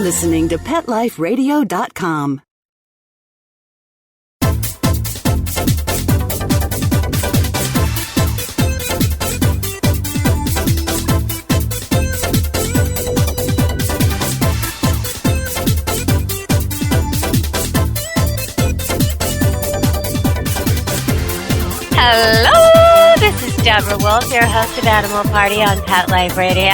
listening to PetLifeRadio.com. Hello, this is Deborah Wolf, your host of Animal Party on Pet Life Radio.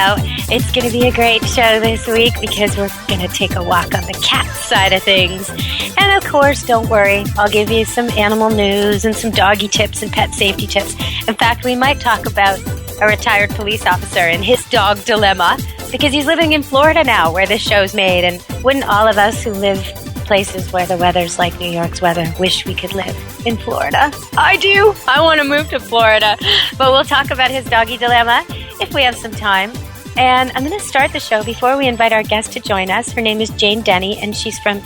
It's going to be a great show this week because we're going to take a walk on the cat side of things. And of course, don't worry, I'll give you some animal news and some doggy tips and pet safety tips. In fact, we might talk about a retired police officer and his dog dilemma because he's living in Florida now where this show's made. And wouldn't all of us who live places where the weather's like New York's weather wish we could live in Florida? I do. I want to move to Florida. But we'll talk about his doggy dilemma if we have some time. And I'm going to start the show before we invite our guest to join us. Her name is Jane Denny, and she's from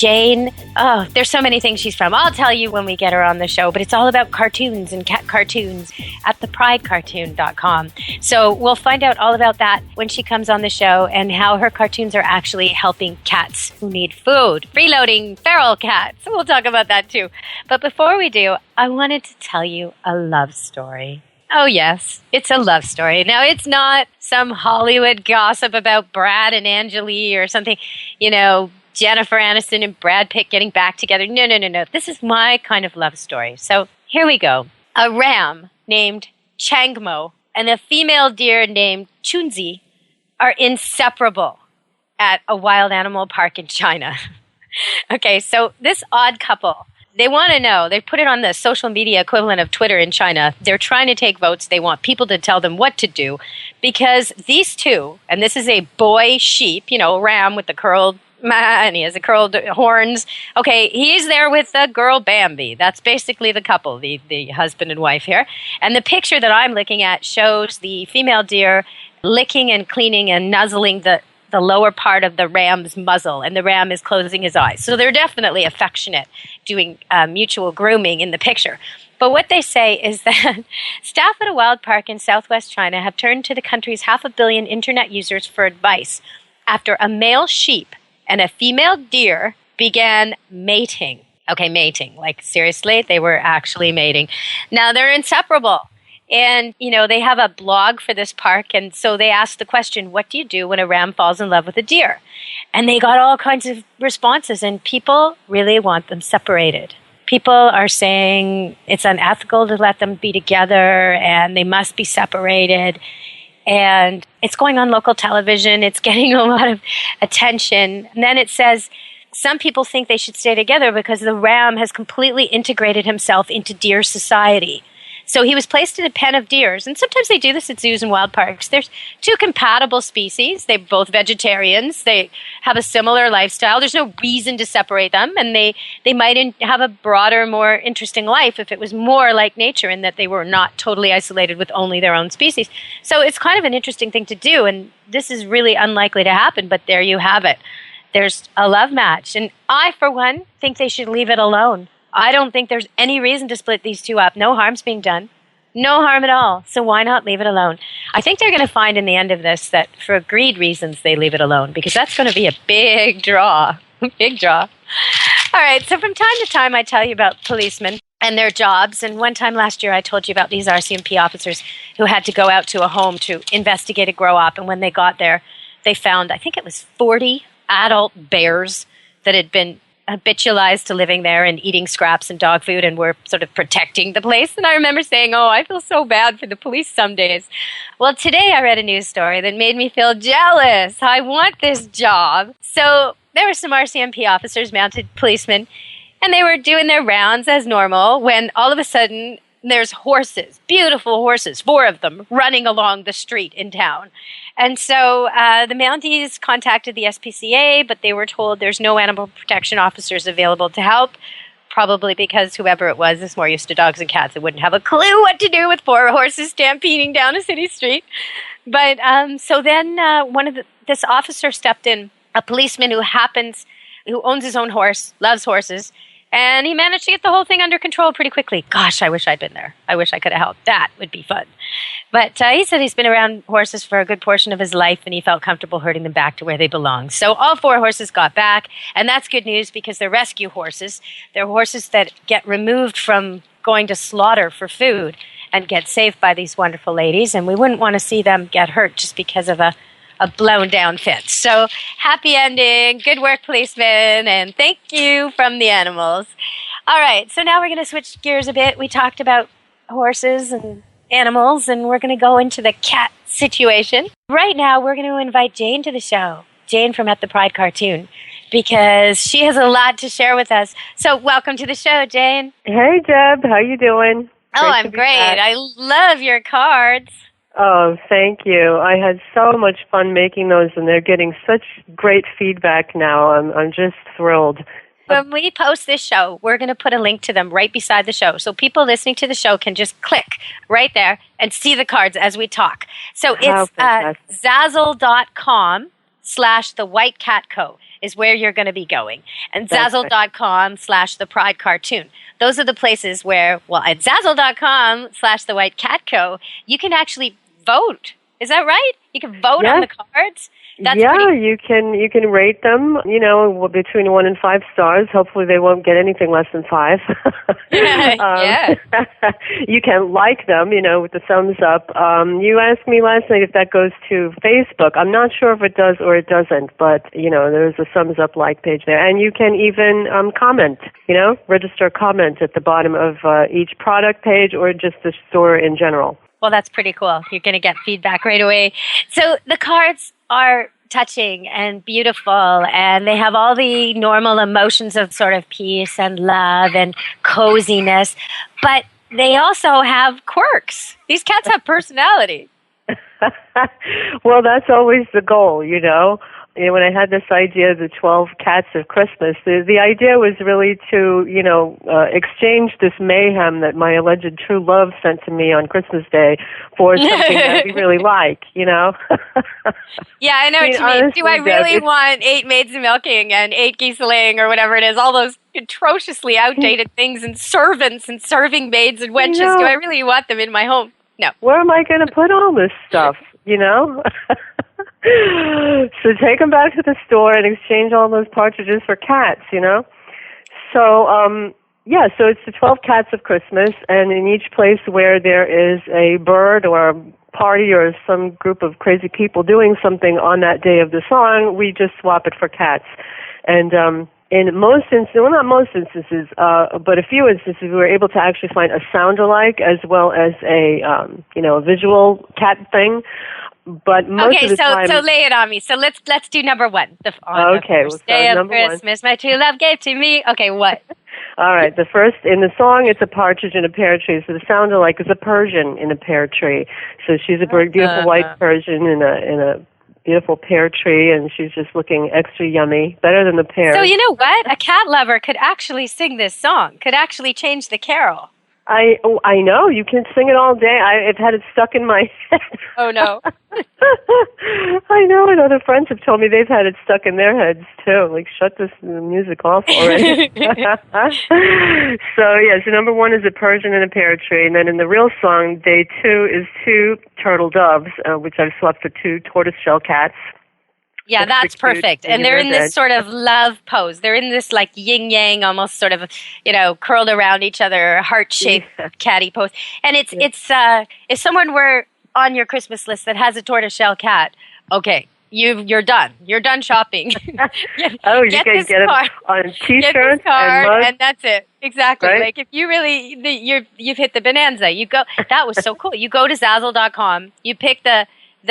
there's so many things she's from. I'll tell you when we get her on the show, but it's all about cartoons and cat cartoons at thepridecartoon.com. So we'll find out all about that when she comes on the show and how her cartoons are actually helping cats who need food. Freeloading feral cats. We'll talk about that too. But before we do, I wanted to tell you a love story. Oh, yes, it's a love story. Now, it's not some Hollywood gossip about Brad and Angelique or something, Jennifer Aniston and Brad Pitt getting back together. No. This is my kind of love story. So here we go. A ram named Changmo and a female deer named Chunzi are inseparable at a wild animal park in China. Okay, so this odd couple, they want to know. They put it on the social media equivalent of Twitter in China. They're trying to take votes. They want people to tell them what to do because these two, and this is a boy sheep, a ram with the curled and he has the curled horns. Okay, he's there with the girl Bambi. That's basically the couple, the husband and wife here. And the picture that I'm looking at shows the female deer licking and cleaning and nuzzling the lower part of the ram's muzzle, and the ram is closing his eyes. So they're definitely affectionate, doing mutual grooming in the picture. But what they say is that staff at a wild park in southwest China have turned to the country's 500 million internet users for advice after a male sheep and a female deer began mating. Okay, mating. Like, seriously, they were actually mating. Now, they're inseparable. And, they have a blog for this park, and so they asked the question, what do you do when a ram falls in love with a deer? And they got all kinds of responses, and people really want them separated. People are saying it's unethical to let them be together, and they must be separated. And it's going on local television. It's getting a lot of attention. And then it says some people think they should stay together because the ram has completely integrated himself into deer society. So he was placed in a pen of deers, and sometimes they do this at zoos and wild parks. There's two compatible species. They're both vegetarians. They have a similar lifestyle. There's no reason to separate them, and they might have a broader, more interesting life if it was more like nature in that they were not totally isolated with only their own species. So it's kind of an interesting thing to do, and this is really unlikely to happen, but there you have it. There's a love match, and I, for one, think they should leave it alone. I don't think there's any reason to split these two up. No harm's being done. No harm at all. So why not leave it alone? I think they're going to find in the end of this that for greed reasons they leave it alone because that's going to be a big draw. Big draw. All right. So from time to time I tell you about policemen and their jobs. And one time last year I told you about these RCMP officers who had to go out to a home to investigate a grow-op. And when they got there, they found, I think it was 40 adult bears that had been habitualized to living there and eating scraps and dog food and were sort of protecting the place. And I remember saying, I feel so bad for the police some days. Well, today I read a news story that made me feel jealous. I want this job. So there were some RCMP officers, mounted policemen, and they were doing their rounds as normal when all of a sudden there's horses, beautiful horses, 4 of them, running along the street in town. And so the Mounties contacted the SPCA, but they were told there's no animal protection officers available to help, probably because whoever it was is more used to dogs and cats and wouldn't have a clue what to do with 4 horses stampeding down a city street. But so then this officer stepped in, a policeman who owns his own horse, loves horses, And he managed to get the whole thing under control pretty quickly. Gosh, I wish I'd been there. I wish I could have helped. That would be fun. But he said he's been around horses for a good portion of his life, and he felt comfortable herding them back to where they belong. So all 4 horses got back, and that's good news because they're rescue horses. They're horses that get removed from going to slaughter for food and get saved by these wonderful ladies, and we wouldn't want to see them get hurt just because of a blown down fence. So happy ending, good work, policeman, and thank you from the animals. All right, so now we're going to switch gears a bit. We talked about horses and animals, and we're going to go into the cat situation. Right now, we're going to invite Jane to the show, Jane from At the Pride Cartoon, because she has a lot to share with us. So welcome to the show, Jane. Hey, Deb. How you doing? I'm great. I love your cards. Oh, thank you. I had so much fun making those, and they're getting such great feedback now. I'm just thrilled. When we post this show, we're going to put a link to them right beside the show. So people listening to the show can just click right there and see the cards as we talk. So it's Zazzle.com/The White Cat Co. is where you're going to be going. And Zazzle.com/The Pride Cartoon. Those are the places where, well, at Zazzle.com/The White Cat Co., you can actually vote. Is that right? You can vote on the cards? That's you can rate them, between 1 and 5 stars. Hopefully they won't get anything less than 5. You can like them, with the thumbs up. You asked me last night if that goes to Facebook. I'm not sure if it does or it doesn't, but, there's a thumbs up like page there. And you can even comment, register a comment at the bottom of each product page or just the store in general. Well, that's pretty cool. You're going to get feedback right away. So the cards are touching and beautiful, and they have all the normal emotions of sort of peace and love and coziness, but they also have quirks. These cats have personality. Well, that's always the goal, when I had this idea of the 12 cats of Christmas, the idea was really to, exchange this mayhem that my alleged true love sent to me on Christmas Day for something that we really like, Yeah, I know what you mean. Honestly, Do I really want 8 maids milking and 8 geese laying or whatever it is, all those atrociously outdated things and servants and serving maids and wenches? Do I really want them in my home? No. Where am I going to put all this stuff, So take them back to the store and exchange all those partridges for cats, So, so it's the 12 cats of Christmas, and in each place where there is a bird or a party or some group of crazy people doing something on that day of the song, we just swap it for cats. And in most instances, well, not most instances, but a few instances, we were able to actually find a sound-alike as well as a visual cat thing. But most of the time, so lay it on me. So let's do number 1. The first day of Christmas, my true love gave to me. Okay, what? All right. The first in the song, it's a partridge in a pear tree. So the sound alike is a Persian in a pear tree. So she's a beautiful white Persian in a beautiful pear tree, and she's just looking extra yummy, better than the pear. So you know what? A cat lover could actually sing this song. Could actually change the carol. I know. You can sing it all day. I've had it stuck in my head. Oh, no. I know, and other friends have told me they've had it stuck in their heads, too. Like, shut this music off already. So number 1 is a Persian in a pear tree, and then in the real song, day 2 is 2 turtle doves, which I've swapped for 2 tortoiseshell cats. Yeah, that's perfect. And they're in this sort of love pose. They're in this like yin-yang, almost sort of, curled around each other, heart-shaped catty pose. And it's if someone were on your Christmas list that has a tortoiseshell cat, okay, you're done. You're done shopping. You can get it on T-shirts and mugs. And that's it. Exactly. Right? Like if you really, you've hit the bonanza. You go. That was so cool. You go to Zazzle.com. You pick the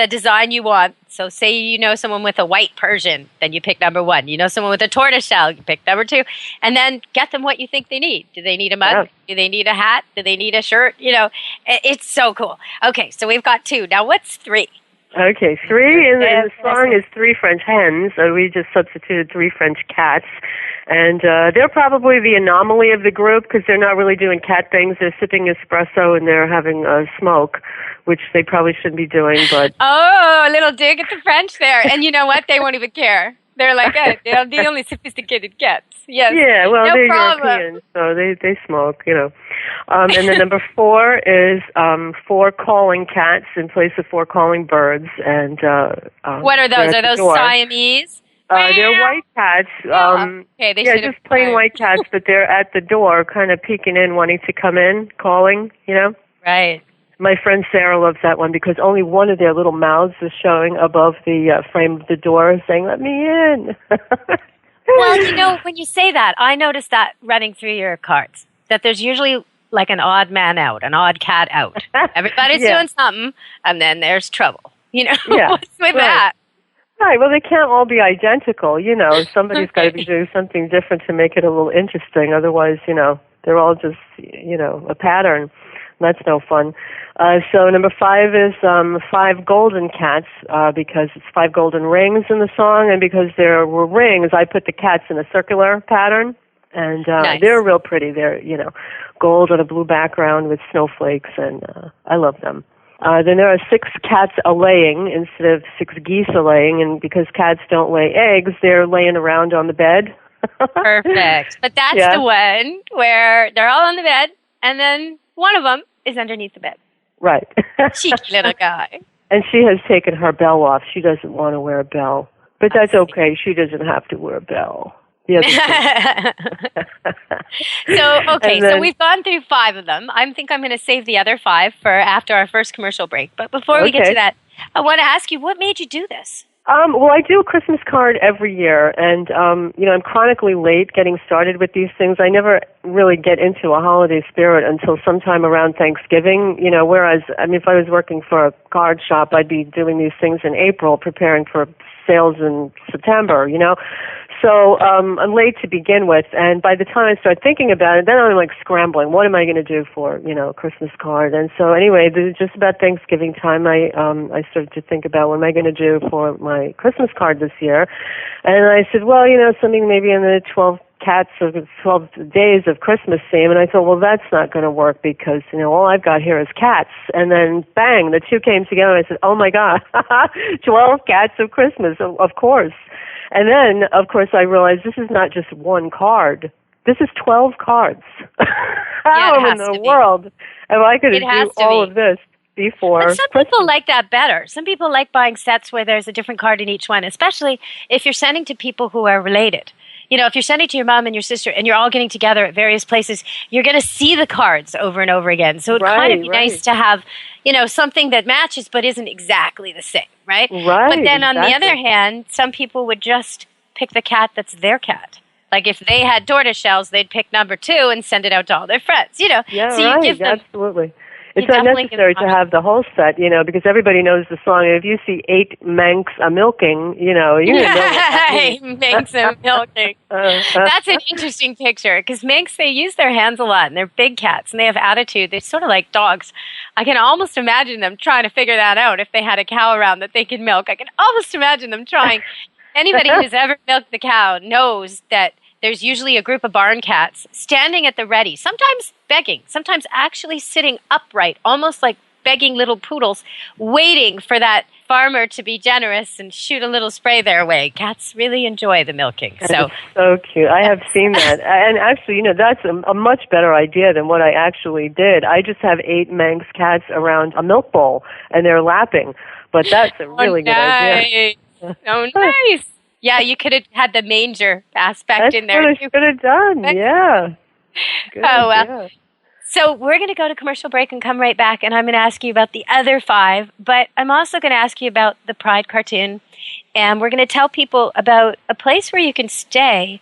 design you want. So say you know someone with a white Persian, then you pick number 1. You know someone with a tortoiseshell, you pick number 2. And then get them what you think they need. Do they need a mug? Yeah. Do they need a hat? Do they need a shirt? It's so cool. Okay, so we've got 2. Now what's 3? Okay, 3 in the song is 3 French hens. So we just substituted 3 French cats. And they're probably the anomaly of the group because they're not really doing cat things. They're sipping espresso and they're having a smoke, which they probably shouldn't be doing. But oh, a little dig at the French there. And you know what? They won't even care. They're like, they're the only sophisticated cats. Yes. Yeah, well, no they're problem. European, so they smoke, And then number 4 is 4 calling cats in place of 4 calling birds. And what are those? Are those Siamese? They're white cats. Okay, they should have just plain white cats, but they're at the door, kind of peeking in, wanting to come in, calling, Right. My friend Sarah loves that one because only one of their little mouths is showing above the frame of the door, saying, "Let me in." Well, when you say that, I noticed that running through your cards, that there's usually like an odd man out, an odd cat out. Everybody's doing something, and then there's trouble. What's with that? Right, well, they can't all be identical, Somebody's got to be doing something different to make it a little interesting. Otherwise, they're all just, a pattern. That's no fun. So number 5 is 5 golden cats because it's 5 golden rings in the song, and because there were rings, I put the cats in a circular pattern, and nice. They're real pretty. They're gold on a blue background with snowflakes, and I love them. Then there are 6 cats a-laying instead of 6 geese a-laying, and because cats don't lay eggs, they're laying around on the bed. Perfect. But that's the one where they're all on the bed, and then one of them is underneath the bed. Right. Cheeky little guy. And she has taken her bell off. She doesn't want to wear a bell. But that's okay. She doesn't have to wear a bell. So we've gone through 5 of them. I think I'm going to save the other 5 for after our first commercial break. But before we get to that, I want to ask you, what made you do this? Well, I do a Christmas card every year, and, I'm chronically late getting started with these things. I never really get into a holiday spirit until sometime around Thanksgiving, whereas, if I was working for a card shop, I'd be doing these things in April, preparing for sales in September, So I'm late to begin with, and by the time I start thinking about it, then I'm like scrambling. What am I going to do for a Christmas card? And so anyway, just about Thanksgiving time, I started to think about what am I going to do for my Christmas card this year, and I said, well, something maybe in the 12 cats or 12 days of Christmas theme, and I thought, well, that's not going to work because all I've got here is cats. And then bang, the two came together, and I said, oh my God, 12 cats of Christmas, of course. And then, of course, I realized this is not just one card. This is 12 cards. How in the world am I going to do all of this before But some people like that better. Some people like buying sets where there's a different card in each one, especially if you're sending to people who are related. If you're sending to your mom and your sister and you're all getting together at various places, you're going to see the cards over and over again. So it'd kind of be nice to have, something that matches but isn't exactly the same, right? Right. But then on the other hand, some people would just pick the cat that's their cat. Like if they had tortoise shells, they'd pick number 2 and send it out to all their friends, Yeah, so you give them, absolutely. It's not necessary to have the whole set, because everybody knows the song. And if you see 8 Manx a-milking, you're going to know what that means. Manx a-milking. That's an interesting picture, because Manx, they use their hands a lot, and they're big cats, and they have attitude. They're sort of like dogs. I can almost imagine them trying to figure that out if they had a cow around that they could milk. I can almost imagine them trying. Anybody who's ever milked the cow knows that there's usually a group of barn cats standing at the ready, sometimes begging, sometimes actually sitting upright, almost like begging little poodles, waiting for that farmer to be generous and shoot a little spray their way. Cats really enjoy the milking. So cute. I have seen that. And actually, that's a much better idea than what I actually did. I just have 8 Manx cats around a milk bowl, and they're lapping. But that's a really good idea. Oh, nice. Yeah, you could have had the manger aspect in there. That's what I should have done, yeah. Good, well. yeah. So we're going to go to commercial break and come right back, and I'm going to ask you about the other 5, but I'm also going to ask you about the Pride cartoon, and we're going to tell people about a place where you can stay.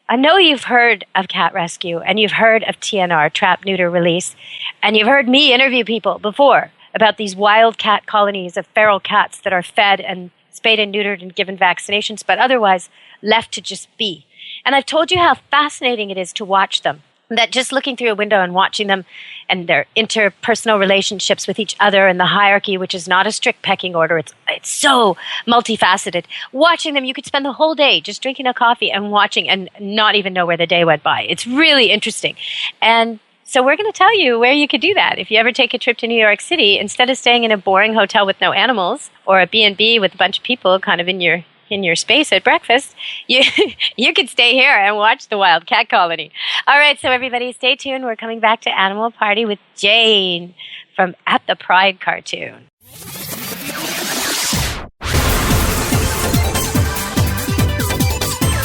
I know you've heard of Cat Rescue, and you've heard of TNR, Trap, Neuter, Release, and you've heard me interview people before about these wild cat colonies of feral cats that are fed and spayed and neutered and given vaccinations, but otherwise left to just be. And I've told you how fascinating it is to watch them, that just looking through a window and watching them and their interpersonal relationships with each other and the hierarchy, which is not a strict pecking order. It's so multifaceted. Watching them, you could spend the whole day just drinking a coffee and watching and not even know where the day went by. It's really interesting. And so we're going to tell you where you could do that. If you ever take a trip to New York City, instead of staying in a boring hotel with no animals or a B&B with a bunch of people kind of in your in your space at breakfast, you could stay here and watch the wild cat colony. All right, so everybody stay tuned. We're coming back to Animal Party with Jane from At the Pride Cartoon.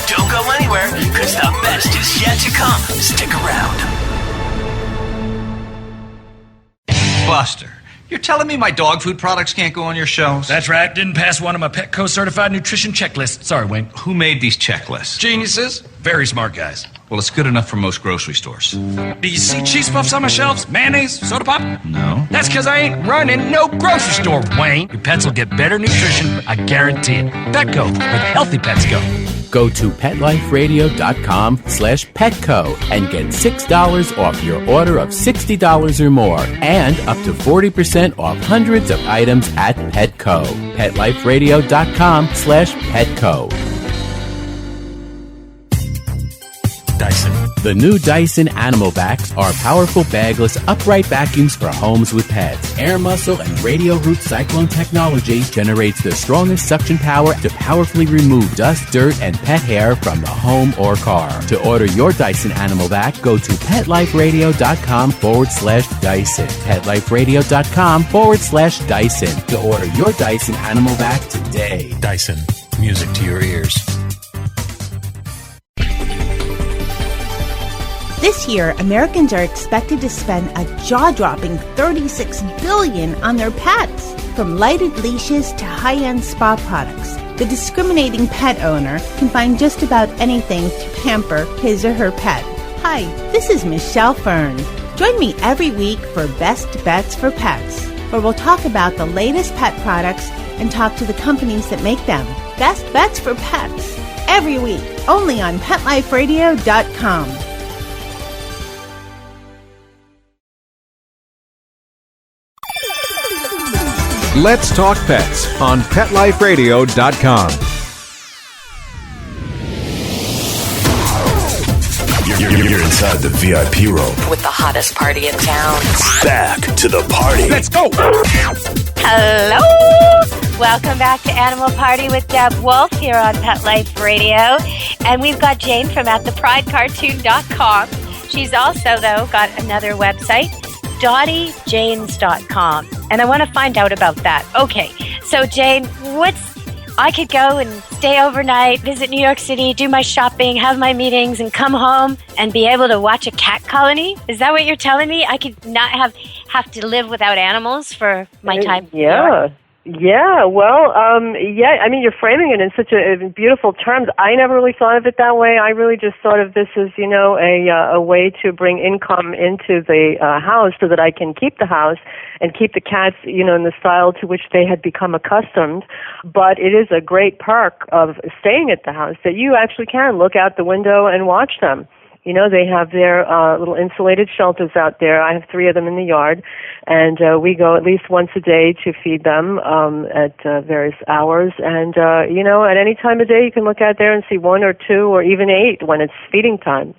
Don't go anywhere, because the best is yet to come. Stick around. Buster, you're telling me my dog food products can't go on your shelves? That's right. Didn't pass one of my Petco certified nutrition checklists. Sorry, Wayne. Who made these checklists? Geniuses. Very smart guys. Well, it's good enough for most grocery stores. Do you see cheese puffs on my shelves? Mayonnaise? Soda pop? No. That's because I ain't running no grocery store, Wayne. Your pets will get better nutrition. I guarantee it. Petco, where the healthy pets go. Go to PetLifeRadio.com/Petco and get $6 off your order of $60 or more and up to 40% off hundreds of items at Petco. PetLifeRadio.com/Petco. Dyson. The new Dyson Animal Vacs are powerful bagless upright vacuums for homes with pets. Air muscle and radio root cyclone technology generates the strongest suction power to powerfully remove dust, dirt, and pet hair from the home or car. To order your Dyson Animal Vac, go to PetLifeRadio.com/Dyson. PetLifeRadio.com/Dyson to order your Dyson Animal Vac today. Dyson. Music to your ears. This year, Americans are expected to spend a jaw-dropping $36 billion on their pets. From lighted leashes to high-end spa products, the discriminating pet owner can find just about anything to pamper his or her pet. Hi, this is Michelle Fern. Join me every week for Best Bets for Pets, where we'll talk about the latest pet products and talk to the companies that make them. Best Bets for Pets, every week, only on PetLifeRadio.com. Let's Talk Pets on PetLifeRadio.com. You're inside the VIP room with the hottest party in town. Back to the party. Let's go! Hello! Welcome back to Animal Party with Deb Wolf here on Pet Life Radio. And we've got Jane from AtThePrideCartoon.com. She's also, though, got another website, DottieJanes.com. And I want to find out about that. Okay, so Jane, I could go and stay overnight, visit New York City, do my shopping, have my meetings, and come home and be able to watch a cat colony? Is that what you're telling me? I could not have to live without animals for my time? Yeah. Yeah, well, I mean, you're framing it in such a beautiful terms. I never really thought of it that way. I really just thought of this as, a way to bring income into the house so that I can keep the house and keep the cats, in the style to which they had become accustomed. But it is a great perk of staying at the house that you actually can look out the window and watch them. They have their little insulated shelters out there. I have 3 of them in the yard, and we go at least once a day to feed them at various hours. And, at any time of day, you can look out there and see 1 or 2 or even 8 when it's feeding time,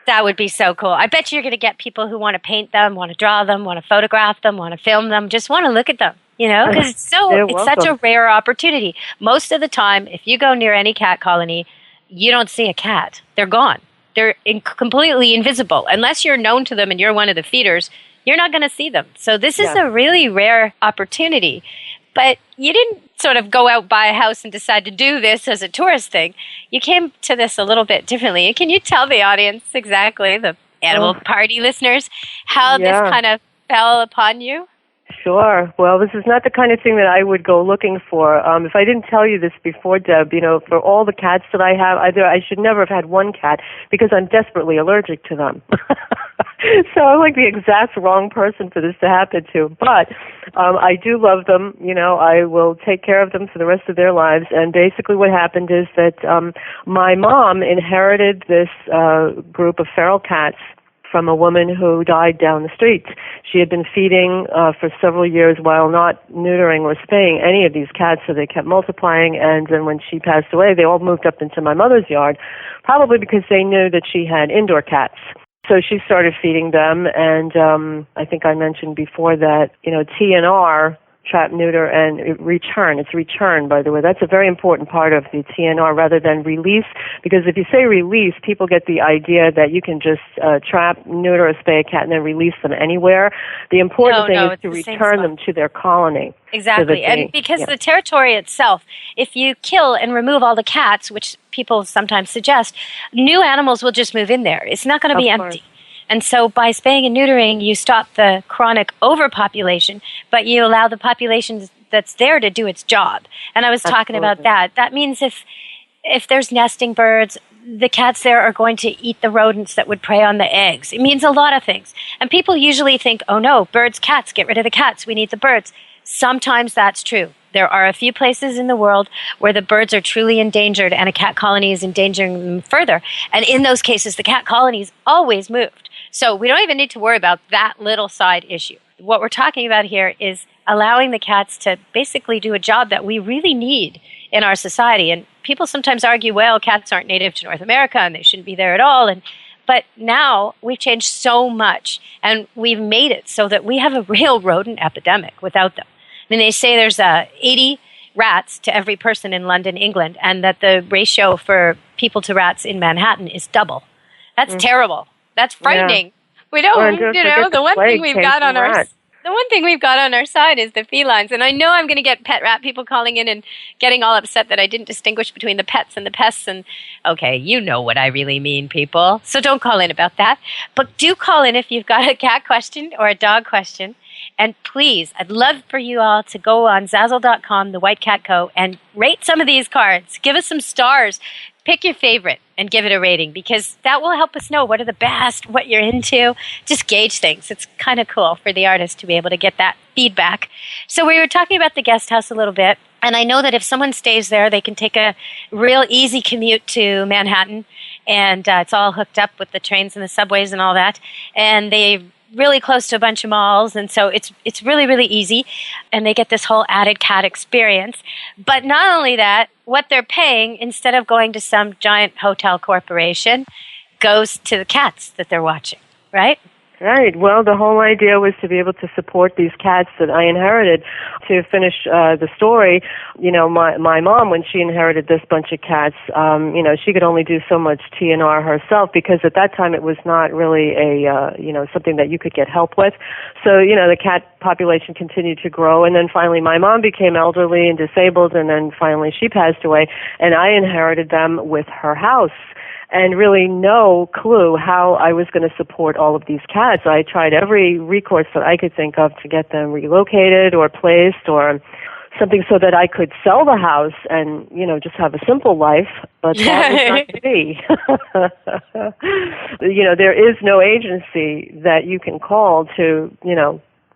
That would be so cool. I bet you're going to get people who want to paint them, want to draw them, want to photograph them, want to film them, just want to look at them, because it's such a rare opportunity. Most of the time, if you go near any cat colony, you don't see a cat. They're gone. They're completely invisible. Unless you're known to them and you're one of the feeders, you're not going to see them. So this is a really rare opportunity. But you didn't sort of go out, buy a house and decide to do this as a tourist thing. You came to this a little bit differently. Can you tell the audience exactly, the Animal Party listeners, how this kind of fell upon you? Sure. Well, this is not the kind of thing that I would go looking for. If I didn't tell you this before, Deb, for all the cats that I have, I should never have had one cat because I'm desperately allergic to them. So I'm like the exact wrong person for this to happen to. But I do love them. I will take care of them for the rest of their lives. And basically what happened is that my mom inherited this group of feral cats from a woman who died down the street. She had been feeding for several years while not neutering or spaying any of these cats, so they kept multiplying, and then when she passed away, they all moved up into my mother's yard, probably because they knew that she had indoor cats. So she started feeding them, and I think I mentioned before that, TNR trap, neuter, and return. It's return, by the way. That's a very important part of the TNR rather than release, because if you say release, people get the idea that you can just trap, neuter, or spay a cat and then release them anywhere. The important thing is to return them to their colony. Exactly. So and because the territory itself, if you kill and remove all the cats, which people sometimes suggest, new animals will just move in there. It's not going to be empty. And so by spaying and neutering, you stop the chronic overpopulation, but you allow the population that's there to do its job. And I was talking about that. That means if there's nesting birds, the cats there are going to eat the rodents that would prey on the eggs. It means a lot of things. And people usually think, oh no, birds, cats, get rid of the cats. We need the birds. Sometimes that's true. There are a few places in the world where the birds are truly endangered and a cat colony is endangering them further. And in those cases, the cat colony's always moved. So we don't even need to worry about that little side issue. What we're talking about here is allowing the cats to basically do a job that we really need in our society. And people sometimes argue, well, cats aren't native to North America and they shouldn't be there at all. But now we've changed so much and we've made it so that we have a real rodent epidemic without them. I mean, they say there's 80 rats to every person in London, England, and that the ratio for people to rats in Manhattan is double. That's terrible. That's frightening. Yeah. We don't, the one thing we've got on our side is the felines. And I know I'm going to get pet rat people calling in and getting all upset that I didn't distinguish between the pets and the pests. And okay, you know what I really mean, people. So don't call in about that. But do call in if you've got a cat question or a dog question. And please, I'd love for you all to go on Zazzle.com, the White Cat Co., and rate some of these cards. Give us some stars. Pick your favorite and give it a rating, because that will help us know what are the best, what you're into. Just gauge things. It's kind of cool for the artist to be able to get that feedback. So we were talking about the guest house a little bit, and I know that if someone stays there, they can take a real easy commute to Manhattan, and it's all hooked up with the trains and the subways and all that, and they really close to a bunch of malls, and so it's really, really easy, and they get this whole added cat experience. But not only that, what they're paying, instead of going to some giant hotel corporation, goes to the cats that they're watching, right? Right. Well, the whole idea was to be able to support these cats that I inherited. To finish the story, my mom, when she inherited this bunch of cats, she could only do so much TNR herself, because at that time it was not really something that you could get help with. So, the cat population continued to grow, and then finally my mom became elderly and disabled, and then finally she passed away, and I inherited them with her house. And really no clue how I was going to support all of these cats. I tried every recourse that I could think of to get them relocated or placed or something so that I could sell the house and, just have a simple life. But that was not to be. There is no agency that you can call to,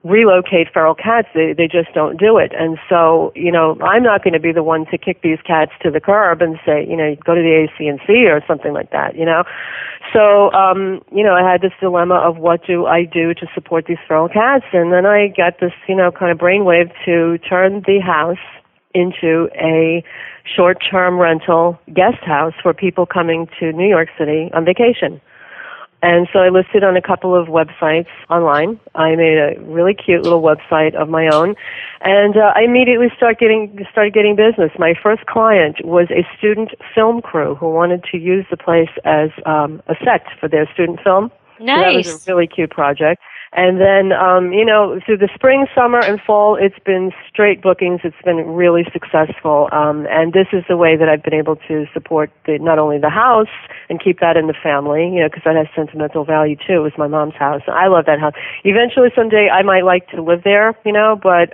relocate feral cats. They just don't do it. And so, I'm not going to be the one to kick these cats to the curb and say, go to the ACNC or something like that, So, I had this dilemma of what do I do to support these feral cats? And then I got this, kind of brainwave to turn the house into a short-term rental guest house for people coming to New York City on vacation. And so I listed on a couple of websites online. I made a really cute little website of my own, and I immediately started getting business. My first client was a student film crew who wanted to use the place as a set for their student film. Nice. So that was a really cute project. And then, through the spring, summer, and fall, it's been straight bookings. It's been really successful. And this is the way that I've been able to support not only the house and keep that in the family, because that has sentimental value too. It was my mom's house. I love that house. Eventually, someday, I might like to live there, but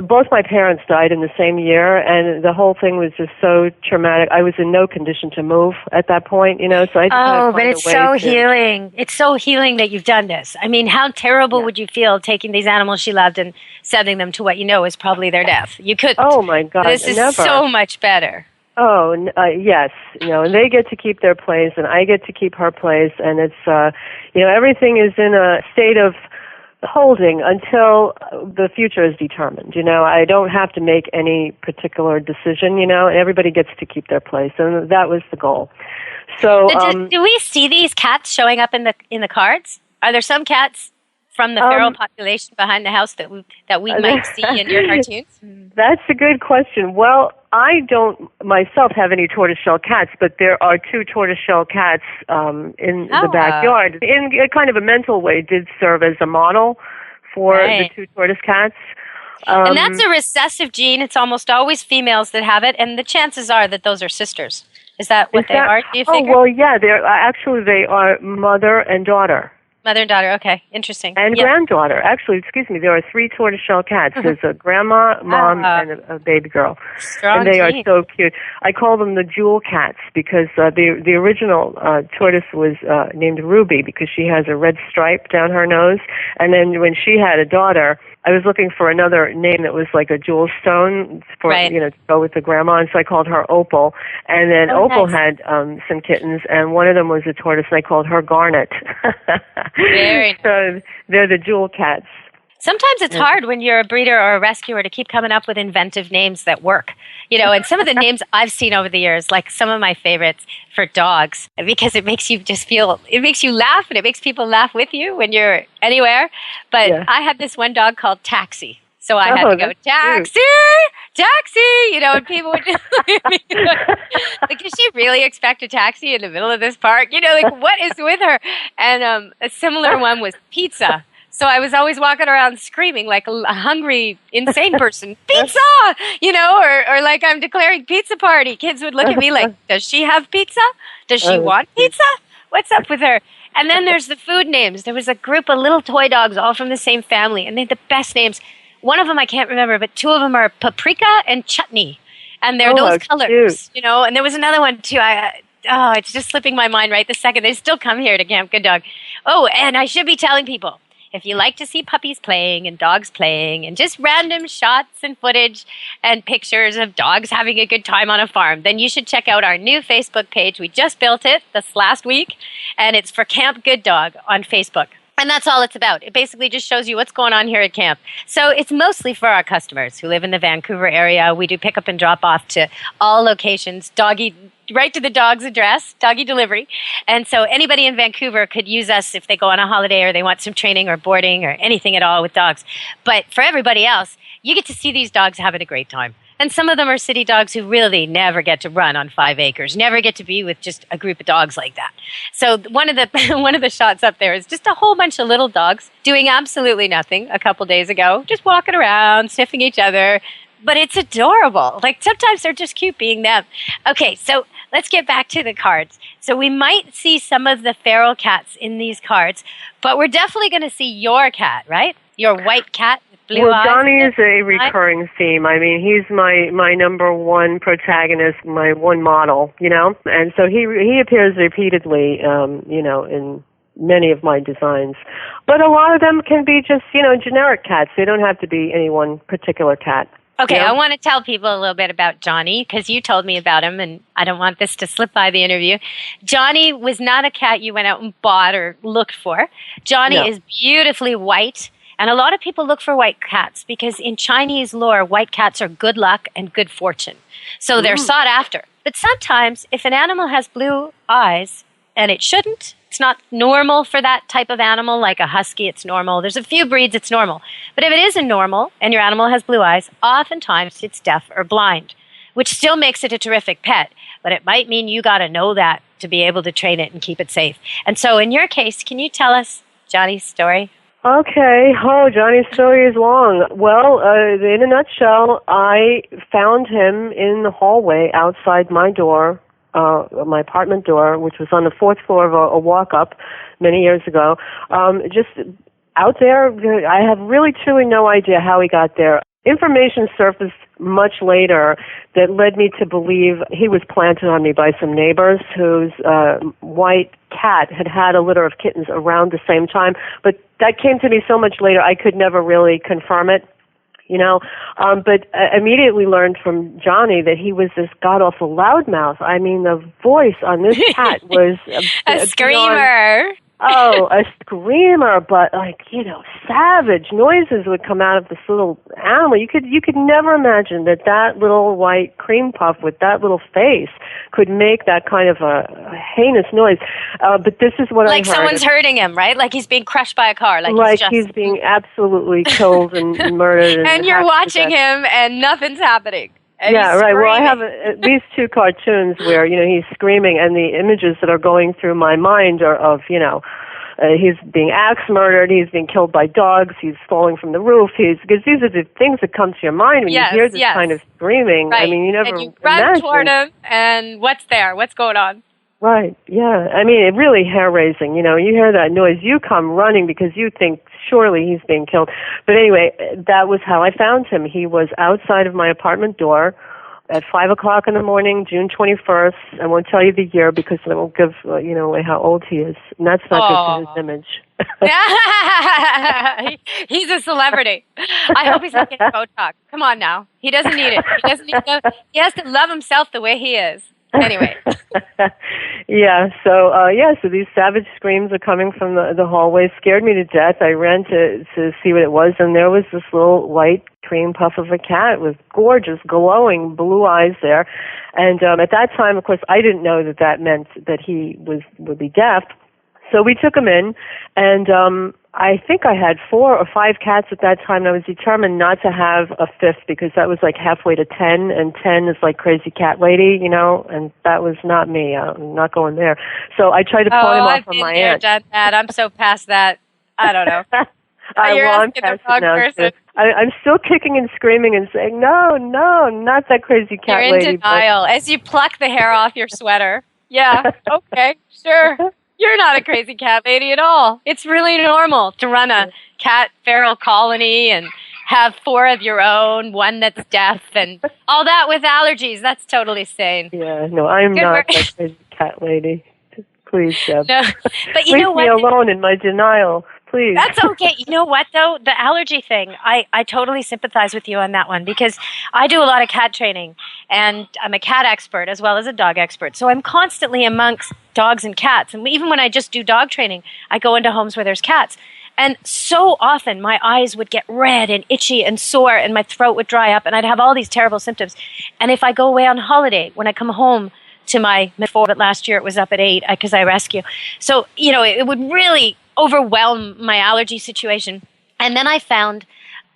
both my parents died in the same year, and the whole thing was just so traumatic. I was in no condition to move at that point, so I just had to find but it's so healing. It's so healing that you've done this. I mean, how terrible would you feel taking these animals she loved and sending them to what is probably their death? You couldn't. Oh, my God, this is never. So much better. Oh, yes, and they get to keep their place, and I get to keep her place, and it's, everything is in a state of holding until the future is determined. I don't have to make any particular decision, and everybody gets to keep their place, and that was the goal. So, do we see these cats showing up in the cards? Are there some cats from the feral population behind the house that we might see in your cartoons? That's a good question. Well, I don't myself have any tortoiseshell cats, but there are 2 tortoiseshell cats in the backyard. In a kind of a mental way, did serve as a model for the 2 tortoise cats. And that's a recessive gene. It's almost always females that have it, and the chances are that those are sisters. Is that what they are, do you figure? Oh, well, yeah. They are mother and daughter. Mother and daughter, okay. Interesting. And granddaughter. Actually, excuse me, there are 3 tortoiseshell cats. There's a grandma, mom, and a baby girl. Strong and they gene. are so cute. I call them the jewel cats because the original tortoise was named Ruby because she has a red stripe down her nose. And then when she had a daughter, I was looking for another name that was like a jewel stone for to go with the grandma, and so I called her Opal. And then Opal had some kittens, and one of them was a tortoise, and I called her Garnet. Very nice. So they're the jewel cats. Sometimes it's hard when you're a breeder or a rescuer to keep coming up with inventive names that work. And some of the names I've seen over the years, like some of my favorites for dogs, because it makes you it makes you laugh and it makes people laugh with you when you're anywhere. But I had this one dog called Taxi. So I had to go, taxi, and people would just look at me like, does she really expect a taxi in the middle of this park? What is with her? And a similar one was Pizza. So I was always walking around screaming like a hungry, insane person, pizza, or like I'm declaring pizza party. Kids would look at me like, does she have pizza? Does she want pizza? What's up with her? And then there's the food names. There was a group of little toy dogs all from the same family, and they had the best names. One of them I can't remember, but 2 of them are Paprika and Chutney. And they're those colors, And there was another one, too. It's just slipping my mind right this second. They still come here to Camp Good Dog. Oh, and I should be telling people, if you like to see puppies playing and dogs playing and just random shots and footage and pictures of dogs having a good time on a farm, then you should check out our new Facebook page. We just built it this last week, and it's for Camp Good Dog on Facebook. And that's all it's about. It basically just shows you what's going on here at camp. So it's mostly for our customers who live in the Vancouver area. We do pick up and drop off to all locations, right to the dog's address, doggy delivery. And so anybody in Vancouver could use us if they go on a holiday or they want some training or boarding or anything at all with dogs. But for everybody else, you get to see these dogs having a great time. And some of them are city dogs who really never get to run on 5 acres, never get to be with just a group of dogs like that. So one of the shots up there is just a whole bunch of little dogs doing absolutely nothing a couple days ago, just walking around, sniffing each other. But it's adorable. Like sometimes they're just cute being them. Okay, so let's get back to the cards. So we might see some of the feral cats in these cards, but we're definitely going to see your cat, right? Your white cat. Well, Johnny is a recurring theme. I mean, he's my number one protagonist, my one model, and so he appears repeatedly, in many of my designs. But a lot of them can be just, generic cats. They don't have to be any one particular cat. Okay, I want to tell people a little bit about Johnny because you told me about him, and I don't want this to slip by the interview. Johnny was not a cat you went out and bought or looked for. Johnny is beautifully white. And a lot of people look for white cats because in Chinese lore, white cats are good luck and good fortune. So they're sought after. But sometimes if an animal has blue eyes, and it shouldn't, it's not normal for that type of animal, like a husky, it's normal. There's a few breeds it's normal. But if it isn't normal and your animal has blue eyes, oftentimes it's deaf or blind, which still makes it a terrific pet. But it might mean you got to know that to be able to train it and keep it safe. And so in your case, can you tell us Johnny's story? Okay. Oh, Johnny's story is long. Well, in a nutshell, I found him in the hallway outside my door, my apartment door, which was on the 4th floor of a walk-up many years ago. Just out there, I have really truly no idea how he got there. Information surfaced much later that led me to believe he was planted on me by some neighbors whose white cat had a litter of kittens around the same time. But that came to me so much later, I could never really confirm it. But I immediately learned from Johnny that he was this god-awful loudmouth. I mean, the voice on this cat was a screamer. Oh, a screamer, but savage noises would come out of this little animal. You could never imagine that little white cream puff with that little face could make that kind of a heinous noise. But this is what I heard. Like someone's hurting him, right? Like he's being crushed by a car. Like he's being absolutely killed and murdered. And you're watching him and nothing's happening. And yeah, right. Well, I have at least 2 cartoons where, he's screaming, and the images that are going through my mind are of, he's being axe murdered, he's being killed by dogs, he's falling from the roof, because these are the things that come to your mind when you hear this kind of screaming. Right. I mean, you never and you run imagine. toward him, and what's there? What's going on? Right, yeah. I mean, it really hair-raising. You hear that noise, you come running because you think surely he's being killed. But anyway, that was how I found him. He was outside of my apartment door at 5 o'clock in the morning, June 21st. I won't tell you the year because I won't give, away how old he is. And that's not good for his image. He's a celebrity. I hope he's not getting Botox. Come on now. He doesn't need it. He doesn't need to. He has to love himself the way he is. Anyway. So these savage screams are coming from the hallway. Scared me to death. I ran to see what it was, and there was this little white cream puff of a cat with gorgeous, glowing blue eyes there. And at that time, of course, I didn't know that meant that he would be deaf. So we took him in, and I think I had 4 or 5 cats at that time, and I was determined not to have a 5th because that was like halfway to 10, and 10 is like crazy cat lady, and that was not me. I'm not going there. So I tried to pawn him off on my aunt. Done that. I'm so past that. I don't know. You're I'm asking the wrong person. I'm still kicking and screaming and saying, no, not that crazy cat lady. You're in denial as you pluck the hair off your sweater. Yeah, okay, sure. You're not a crazy cat lady at all. It's really normal to run a cat feral colony and have 4 of your own, 1 that's deaf, and all that with allergies. That's totally sane. Yeah, no, I'm not that crazy cat lady. Please, Deb. No, but you know what? Leave me alone in my denial. Please. That's okay. You know what, though? The allergy thing, I totally sympathize with you on that one because I do a lot of cat training, and I'm a cat expert as well as a dog expert. So I'm constantly amongst dogs and cats. And even when I just do dog training, I go into homes where there's cats. And so often my eyes would get red and itchy and sore, and my throat would dry up, and I'd have all these terrible symptoms. And if I go away on holiday, when I come home to my mid-4, but last year it was up at 8 because I rescue. So, it would really overwhelm my allergy situation. And then I found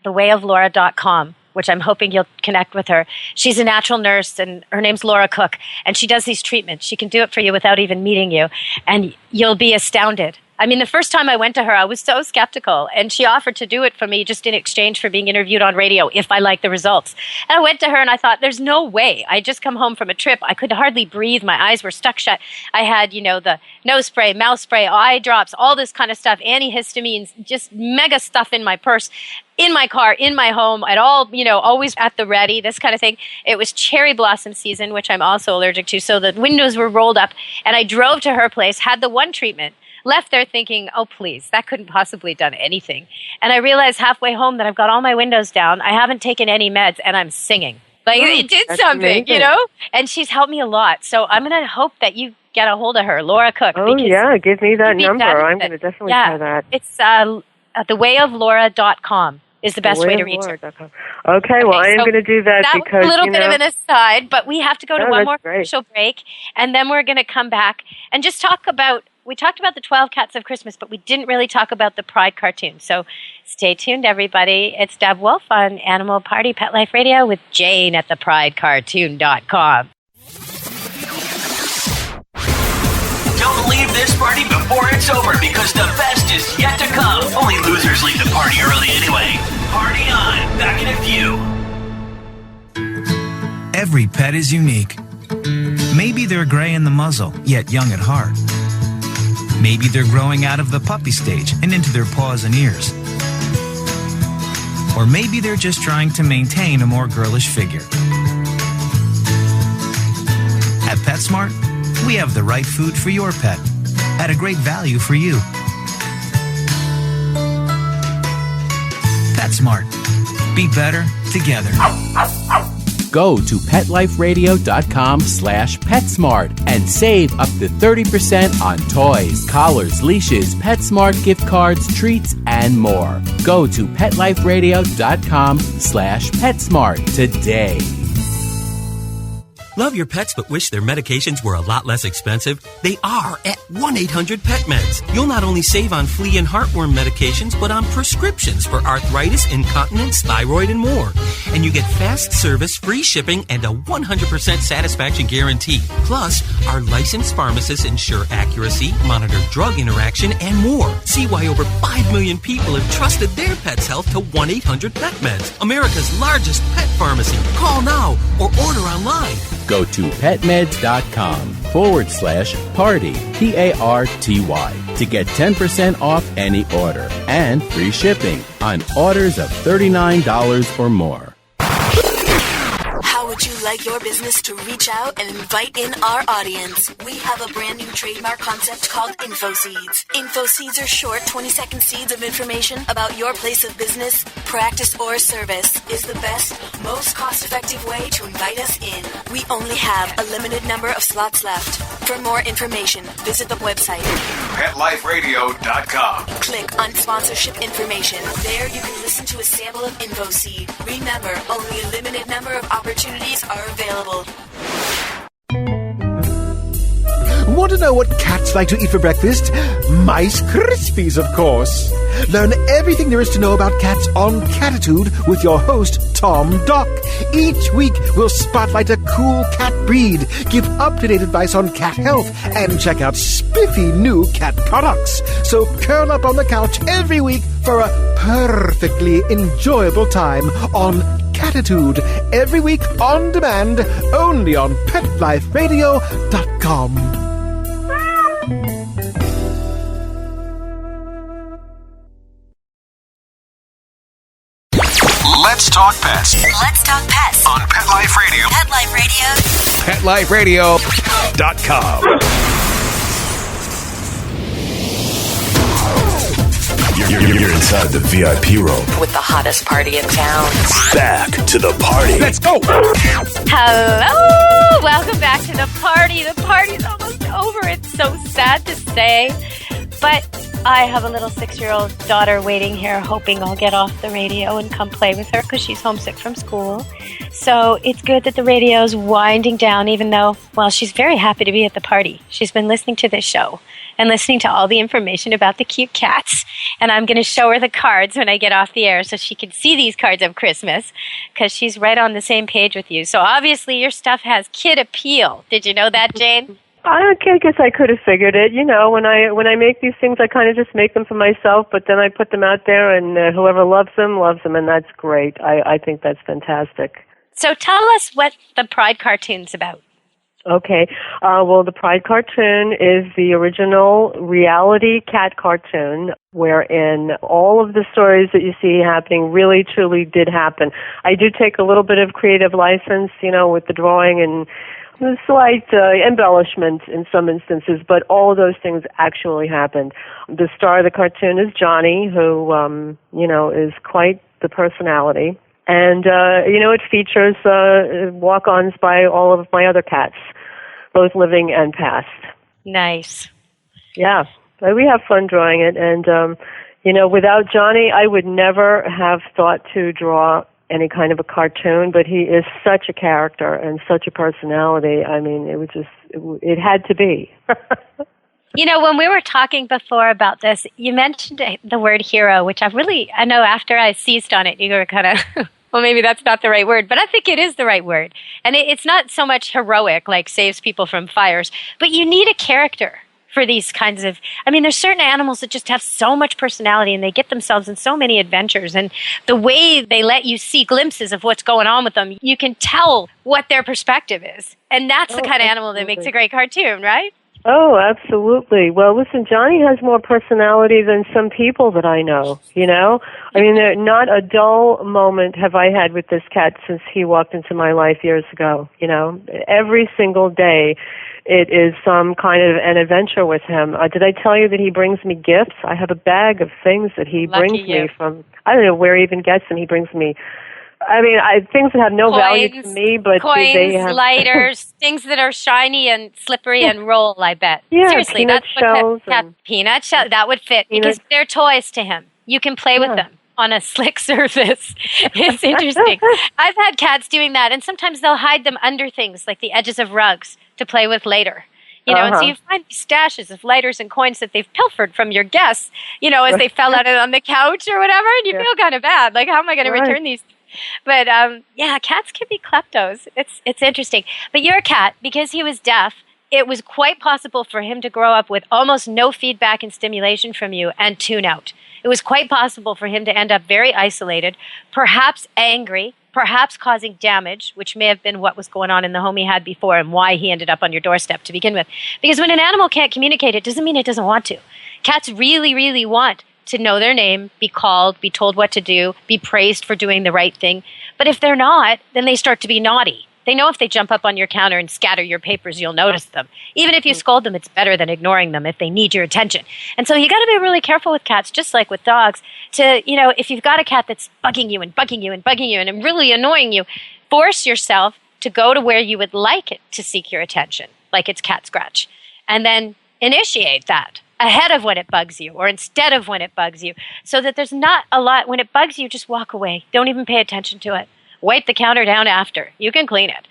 thewayoflaura.com, which I'm hoping you'll connect with her. She's a natural nurse, and her name's Laura Cook, and she does these treatments. She can do it for you without even meeting you, and you'll be astounded. I mean, the first time I went to her, I was so skeptical, and she offered to do it for me just in exchange for being interviewed on radio if I liked the results. And I went to her, and I thought, there's no way. I just come home from a trip. I could hardly breathe. My eyes were stuck shut. I had, the nose spray, mouth spray, eye drops, all this kind of stuff, antihistamines, just mega stuff in my purse, in my car, in my home, at all, always at the ready, this kind of thing. It was cherry blossom season, which I'm also allergic to, so the windows were rolled up, and I drove to her place, had the one treatment, left there thinking, oh, please, that couldn't possibly have done anything. And I realized halfway home that I've got all my windows down, I haven't taken any meds, and I'm singing. Like, it did something, amazing. And she's helped me a lot. So I'm going to hope that you get a hold of her, Laura Cook. Oh, yeah, give me that number. I'm going to definitely try that. It's thewayoflaura.com. is the best way to reach her. Okay, well, I am going to do that because, was a little bit of an aside, but we have to go to one more commercial break, and then we're going to come back and just talk about, we talked about the 12 Cats of Christmas, but we didn't really talk about the Pride cartoon. So stay tuned, everybody. It's Deb Wolf on Animal Party Pet Life Radio with Jane at thepridecartoon.com. Don't leave this party before it's over because the best is yet to come. Only losers leave the party early anyway. Party on. Back in a few. Every pet is unique. Maybe they're gray in the muzzle, yet young at heart. Maybe they're growing out of the puppy stage and into their paws and ears. Or maybe they're just trying to maintain a more girlish figure. At PetSmart, we have the right food for your pet at a great value for you. PetSmart. Be better together. Go to PetLifeRadio.com/PetSmart and save up to 30% on toys, collars, leashes, PetSmart gift cards, treats, and more. Go to PetLifeRadio.com/PetSmart today. Love your pets but wish their medications were a lot less expensive? They are at 1-800-PET-MEDS. You'll not only save on flea and heartworm medications, but on prescriptions for arthritis, incontinence, thyroid, and more. And you get fast service, free shipping, and a 100% satisfaction guarantee. Plus, our licensed pharmacists ensure accuracy, monitor drug interaction, and more. See why over 5 million people have trusted their pet's health to 1-800-PET-MEDS, America's largest pet pharmacy. Call now or order online. Go to PetMeds.com/party, PARTY, to get 10% off any order and free shipping on orders of $39 or more. How would you like your business to reach out and invite in our audience? We have a brand new trademark concept called InfoSeeds. InfoSeeds are short 20-second seeds of information about your place of business, practice, or service. Is the best, most cost-effective way to invite us in. We only have a limited number of slots left. For more information, visit the website PetLifeRadio.com. Click on sponsorship information. There you can listen to a sample of InfoSeed. Remember, only a limited number of opportunities are available. Want to know what cats like to eat for breakfast? Mice Krispies, of course. Learn everything there is to know about cats on Catitude with your host, Tom Dock. Each week, we'll spotlight a cool cat breed, give up-to-date advice on cat health, and check out spiffy new cat products. So curl up on the couch every week for a perfectly enjoyable time on Catitude. Every week on demand, only on PetLifeRadio.com. Let's talk pets. Let's talk pets On Pet Life Radio. Pet Life Radio. PetLifeRadio.com. You're inside the VIP room With the hottest party in town. Back to the party. Let's go! Hello! Welcome back to the party. The party's almost over. It's so sad to say. But I have a little 6-year-old daughter waiting here, hoping I'll get off the radio and come play with her because she's homesick from school. So it's good that the radio's winding down, even though, well, she's very happy to be at the party. She's been listening to this show and listening to all the information about the cute cats. And I'm going to show her the cards when I get off the air so she can see these cards of Christmas because she's right on the same page with you. So obviously your stuff has kid appeal. Did you know that, Jane? I guess I could have figured it. You know, when I make these things, I kind of just make them for myself, but then I put them out there, and whoever loves them, and that's great. I think that's fantastic. So tell us what the Pride cartoon's about. Okay. Well, the Pride cartoon is the original reality cat cartoon wherein all of the stories that you see happening really, truly did happen. I do take a little bit of creative license, you know, with the drawing and a slight embellishment in some instances, but all of those things actually happened. The star of the cartoon is Johnny, who, is quite the personality. And, it features walk-ons by all of my other cats, both living and past. Nice. Yeah, we have fun drawing it. And, without Johnny, I would never have thought to draw any kind of a cartoon, but he is such a character and such a personality. I mean, it had to be. When we were talking before about this, you mentioned the word hero, which I know after I seized on it, you were kind of, well, maybe that's not the right word, but I think it is the right word. And it's not so much heroic, like saves people from fires, but you need a character for these kinds of, there's certain animals that just have so much personality and they get themselves in so many adventures, and the way they let you see glimpses of what's going on with them, you can tell what their perspective is. And that's the kind of animal that makes a great cartoon, right? Oh, absolutely. Well, listen, Johnny has more personality than some people that I know, not a dull moment have I had with this cat since he walked into my life years ago, Every single day it is some kind of an adventure with him. Did I tell you that he brings me gifts? I have a bag of things that he brings me from, I don't know where he even gets them. He brings me I mean, things that have no value to Coins, me, but coins, they have lighters, things that are shiny and slippery and roll, I bet. Yeah, Seriously, peanut that's shells what peanut shells, that would fit because they're toys to him. You can play with them on a slick surface. It's interesting. I've had cats doing that, and sometimes they'll hide them under things like the edges of rugs to play with later. And so you find these stashes of lighters and coins that they've pilfered from your guests, as they fell out on the couch or whatever, and you feel kind of bad. Like, how am I going to return these? But, cats can be kleptos. It's interesting. But your cat, because he was deaf, it was quite possible for him to grow up with almost no feedback and stimulation from you and tune out. It was quite possible for him to end up very isolated, perhaps angry, perhaps causing damage, which may have been what was going on in the home he had before and why he ended up on your doorstep to begin with. Because when an animal can't communicate, it doesn't mean it doesn't want to. Cats really, really want to know their name, be called, be told what to do, be praised for doing the right thing. But if they're not, then they start to be naughty. They know if they jump up on your counter and scatter your papers, you'll notice them. Even if you scold them, it's better than ignoring them if they need your attention. And so you got to be really careful with cats, just like with dogs, to, if you've got a cat that's bugging you and bugging you and bugging you and really annoying you, force yourself to go to where you would like it to seek your attention, like it's cat scratch. And then initiate that ahead of when it bugs you or instead of when it bugs you, so that there's not a lot. When it bugs you, just walk away. Don't even pay attention to it. Wipe the counter down after. You can clean it,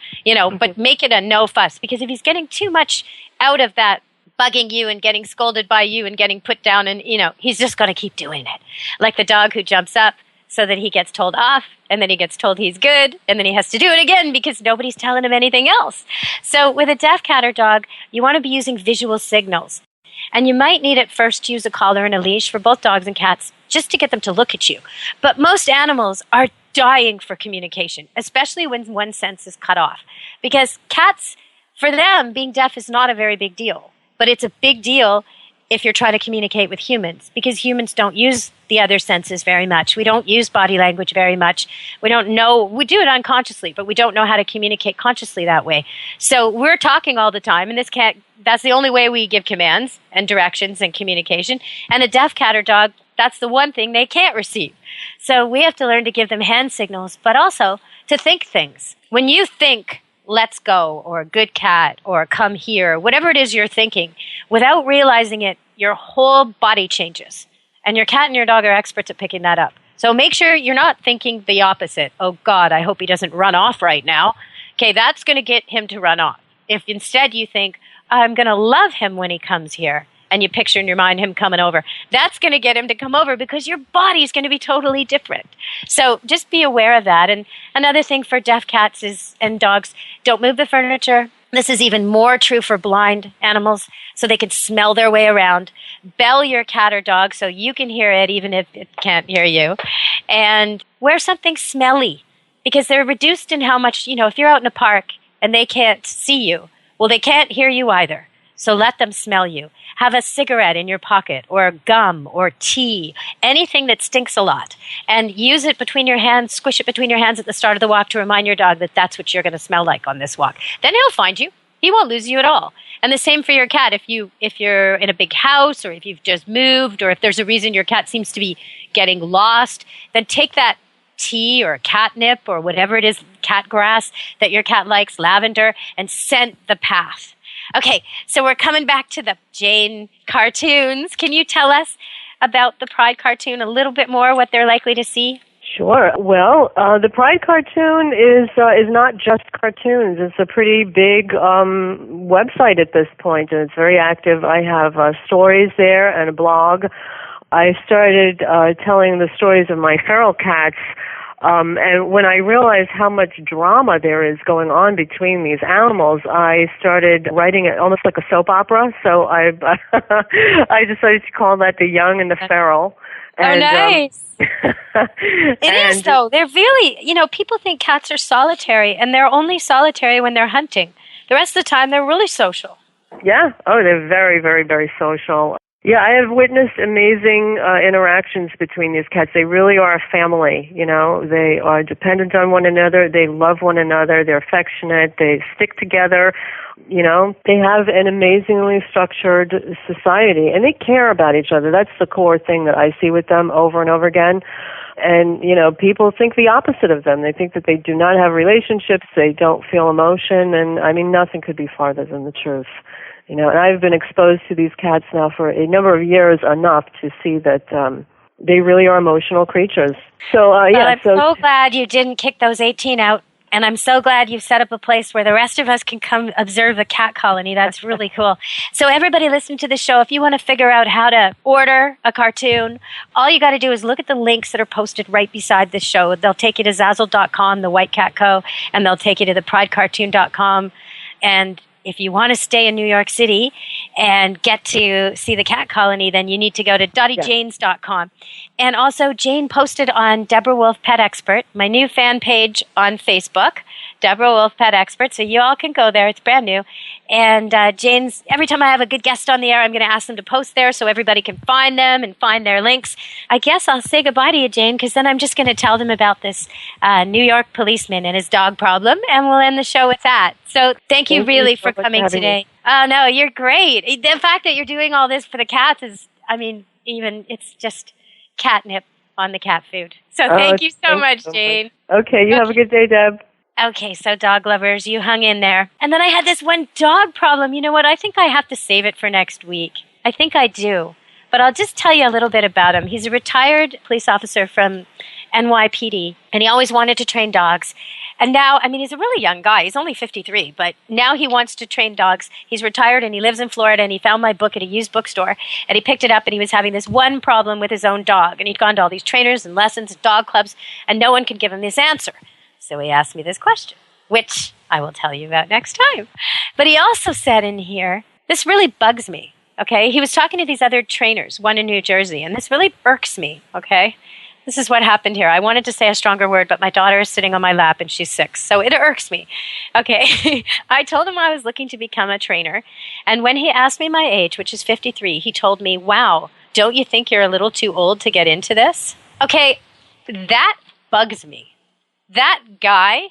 but make it a no fuss. Because if he's getting too much out of that bugging you and getting scolded by you and getting put down and, he's just going to keep doing it. Like the dog who jumps up so that he gets told off and then he gets told he's good and then he has to do it again because nobody's telling him anything else. So with a deaf cat or dog, you want to be using visual signals. And you might need at first to use a collar and a leash for both dogs and cats just to get them to look at you. But most animals are dying for communication, especially when one sense is cut off. Because cats, for them, being deaf is not a very big deal. But it's a big deal if you're trying to communicate with humans, because humans don't use the other senses very much. We don't use body language very much. We don't know, we do it unconsciously, but we don't know how to communicate consciously that way. So we're talking all the time, and this cat, that's the only way we give commands and directions and communication. And a deaf cat or dog, that's the one thing they can't receive. So we have to learn to give them hand signals, but also to think things. When you think, let's go, or a good cat, or come here, whatever it is you're thinking, without realizing it, your whole body changes. And your cat and your dog are experts at picking that up. So make sure you're not thinking the opposite. Oh, God, I hope he doesn't run off right now. Okay, that's going to get him to run off. If instead you think, I'm going to love him when he comes here, and you picture in your mind him coming over, that's going to get him to come over because your body is going to be totally different. So just be aware of that. And another thing for deaf cats and dogs, don't move the furniture. This is even more true for blind animals, so they can smell their way around. Bell your cat or dog so you can hear it even if it can't hear you. And wear something smelly, because they're reduced in how much, if you're out in a park and they can't see you, well, they can't hear you either. So let them smell you. Have a cigarette in your pocket, or gum, or tea, anything that stinks a lot. And use it between your hands, squish it between your hands at the start of the walk to remind your dog that that's what you're going to smell like on this walk. Then he'll find you. He won't lose you at all. And the same for your cat. If you're in a big house, or if you've just moved, or if there's a reason your cat seems to be getting lost, then take that tea or catnip or whatever it is, cat grass that your cat likes, lavender, and scent the path. Okay, so we're coming back to the Jane cartoons. Can you tell us about the Pride cartoon a little bit more, what they're likely to see? Sure. Well, the Pride cartoon is not just cartoons. It's a pretty big website at this point, and it's very active. I have stories there and a blog. I started telling the stories of my feral cats. And when I realized how much drama there is going on between these animals, I started writing it almost like a soap opera. So I decided to call that The Young and the Feral. And, oh, nice. It is, though. They're really, people think cats are solitary, and they're only solitary when they're hunting. The rest of the time, they're really social. Yeah. Oh, they're very, very, very social. Yeah, I have witnessed amazing interactions between these cats. They really are a family, you know. They are dependent on one another. They love one another. They're affectionate. They stick together. You know, they have an amazingly structured society, and they care about each other. That's the core thing that I see with them over and over again. And, you know, people think the opposite of them. They think that they do not have relationships. They don't feel emotion. And, I mean, nothing could be farther than the truth. You know, and I've been exposed to these cats now for a number of years, enough to see that they really are emotional creatures. So, yeah. I'm so glad you didn't kick those 18 out, and I'm so glad you've set up a place where the rest of us can come observe the cat colony. That's really cool. So everybody listening to the show, if you want to figure out how to order a cartoon, all you got to do is look at the links that are posted right beside the show. They'll take you to Zazzle.com, the White Cat Co., and they'll take you to the PrideCartoon.com, and if you want to stay in New York City and get to see the cat colony, then you need to go to DottieJanes.com. And also, Jane posted on Deborah Wolf Pet Expert, my new fan page on Facebook, Deborah Wolf Pet Expert. So you all can go there. It's brand new. And Jane's, every time I have a good guest on the air, I'm going to ask them to post there so everybody can find them and find their links. I guess I'll say goodbye to you, Jane, because then I'm just going to tell them about this New York policeman and his dog problem, and we'll end the show with that. So thank you really for coming today. Oh, no, you're great. The fact that you're doing all this for the cats is, I mean, even it's just catnip on the cat food. So thank you so much, Jane. Okay, you have a good day, Deb. Okay, so dog lovers, you hung in there. And then I had this one dog problem. You know what? I think I have to save it for next week. I think I do. But I'll just tell you a little bit about him. He's a retired police officer from NYPD, and he always wanted to train dogs. And now, I mean, he's a really young guy. He's only 53, but now he wants to train dogs. He's retired, and he lives in Florida, and he found my book at a used bookstore, and he picked it up, and he was having this one problem with his own dog. And he'd gone to all these trainers and lessons and dog clubs, and no one could give him this answer. So he asked me this question, which I will tell you about next time. But he also said in here, this really bugs me, okay? He was talking to these other trainers, one in New Jersey, and this really irks me, okay? This is what happened here. I wanted to say a stronger word, but my daughter is sitting on my lap and she's 6, so it irks me. Okay, I told him I was looking to become a trainer, and when he asked me my age, which is 53, he told me, wow, don't you think you're a little too old to get into this? Okay, that bugs me. That guy,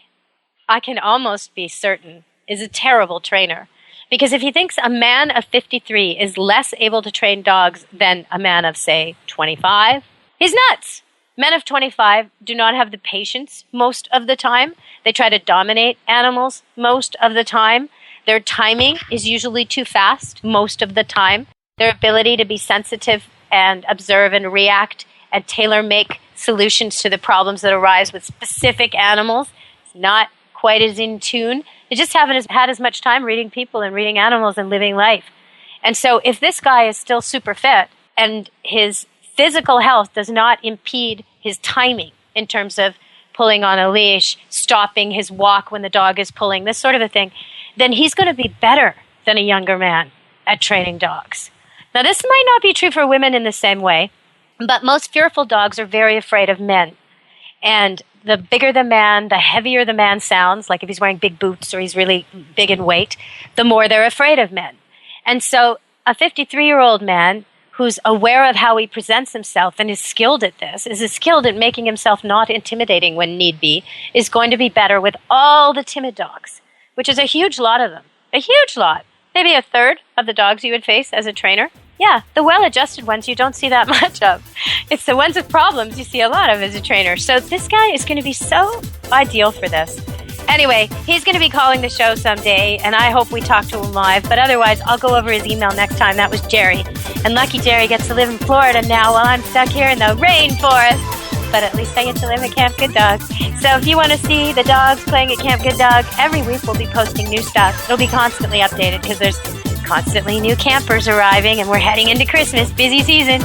I can almost be certain, is a terrible trainer. Because if he thinks a man of 53 is less able to train dogs than a man of, say, 25, he's nuts. Men of 25 do not have the patience most of the time. They try to dominate animals most of the time. Their timing is usually too fast most of the time. Their ability to be sensitive and observe and react and tailor-make solutions to the problems that arise with specific animals is not quite as in tune. They just haven't had as much time reading people and reading animals and living life. And so if this guy is still super fit and his physical health does not impede his timing in terms of pulling on a leash, stopping his walk when the dog is pulling, this sort of a thing, then he's going to be better than a younger man at training dogs. Now, this might not be true for women in the same way, but most fearful dogs are very afraid of men. And the bigger the man, the heavier the man sounds, like if he's wearing big boots or he's really big in weight, the more they're afraid of men. And so a 53-year-old man who's aware of how he presents himself and is skilled at this, is skilled at making himself not intimidating when need be, is going to be better with all the timid dogs, which is a huge lot of them. A huge lot. Maybe a third of the dogs you would face as a trainer. Yeah, the well-adjusted ones you don't see that much of. It's the ones with problems you see a lot of as a trainer. So this guy is going to be so ideal for this. Anyway, he's going to be calling the show someday, and I hope we talk to him live. But otherwise, I'll go over his email next time. That was Jerry. And lucky Jerry gets to live in Florida now while I'm stuck here in the rainforest. But at least I get to live at Camp Good Dog. So if you want to see the dogs playing at Camp Good Dog, every week we'll be posting new stuff. It'll be constantly updated because there's constantly new campers arriving, and we're heading into Christmas. Busy season.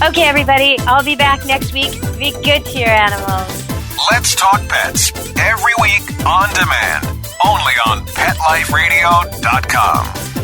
Okay, everybody, I'll be back next week. Be good to your animals. Let's Talk Pets, every week on demand, only on PetLifeRadio.com.